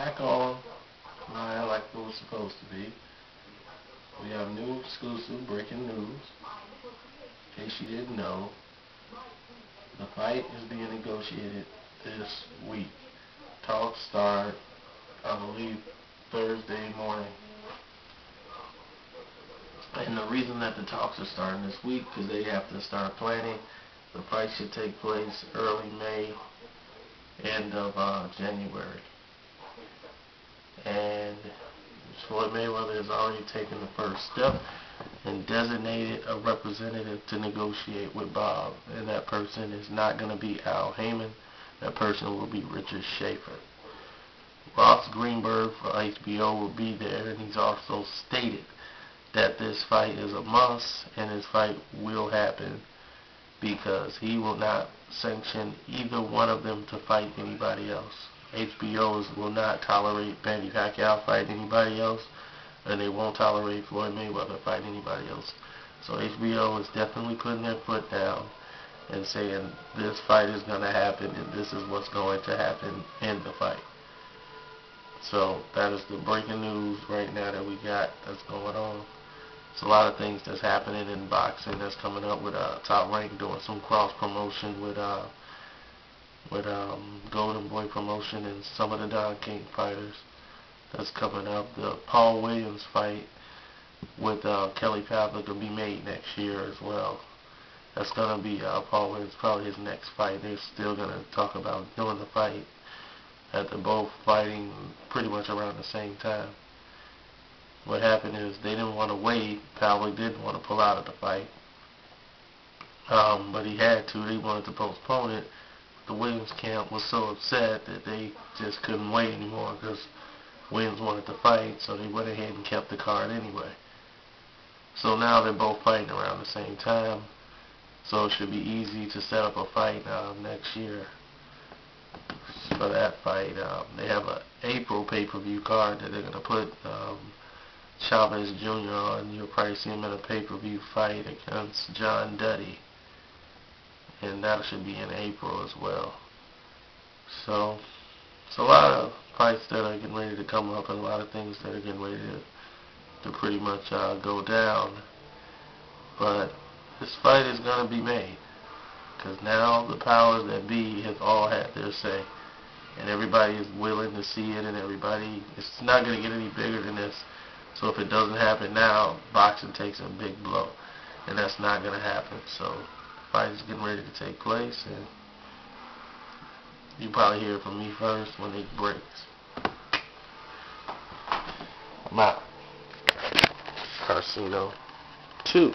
back on line like it was supposed to be. We have new exclusive breaking news. In case you didn't know, the fight is being negotiated this week. Talks start, I believe, Thursday morning. And the reason that the talks are starting this week, because they have to start planning. The fight should take place early May, end of January. And Floyd Mayweather has already taken the first step and designated a representative to negotiate with Bob. And that person is not going to be Haymon. That person will be Richard Schaefer. Ross Greenburg for HBO will be there, and he's also stated that this fight is a must, and this fight will happen because he will not sanction either one of them to fight anybody else. HBOs will not tolerate Manny Pacquiao fight anybody else, and they won't tolerate Floyd Mayweather fight anybody else. So HBO is definitely putting their foot down and saying this fight is going to happen and this is what's going to happen in the fight. So that is the breaking news right now that we got that's going on. It's a lot of things that's happening in boxing that's coming up with Top Rank doing some cross promotion with Golden Boy promotion and some of the Don King fighters that's coming up. The Paul Williams fight with Kelly Pavlik will be made next year as well. That's going to be Paul Williams, probably his next fight. They're still going to talk about doing the fight. That they're both fighting pretty much around the same time. What happened is they didn't want to wait. Pavlik didn't want to pull out of the fight. But he had to. They wanted to postpone it. The Williams camp was so upset that they just couldn't wait anymore because Williams wanted to fight, so they went ahead and kept the card anyway. So now they're both fighting around the same time, so it should be easy to set up a fight next year for that fight. They have an April pay-per-view card that they're going to put Chavez Jr. on. You'll probably see him in a pay-per-view fight against John Duddy. And that should be in April as well. So it's a lot of fights that are getting ready to come up and a lot of things that are getting ready to pretty much go down. But this fight is going to be made because now the powers that be have all had their say. And everybody is willing to see it, and it's not going to get any bigger than this. So if it doesn't happen now, boxing takes a big blow. And that's not going to happen. So the fight is getting ready to take place, and you probably hear it from me first when it breaks. I'm out. Casino 2.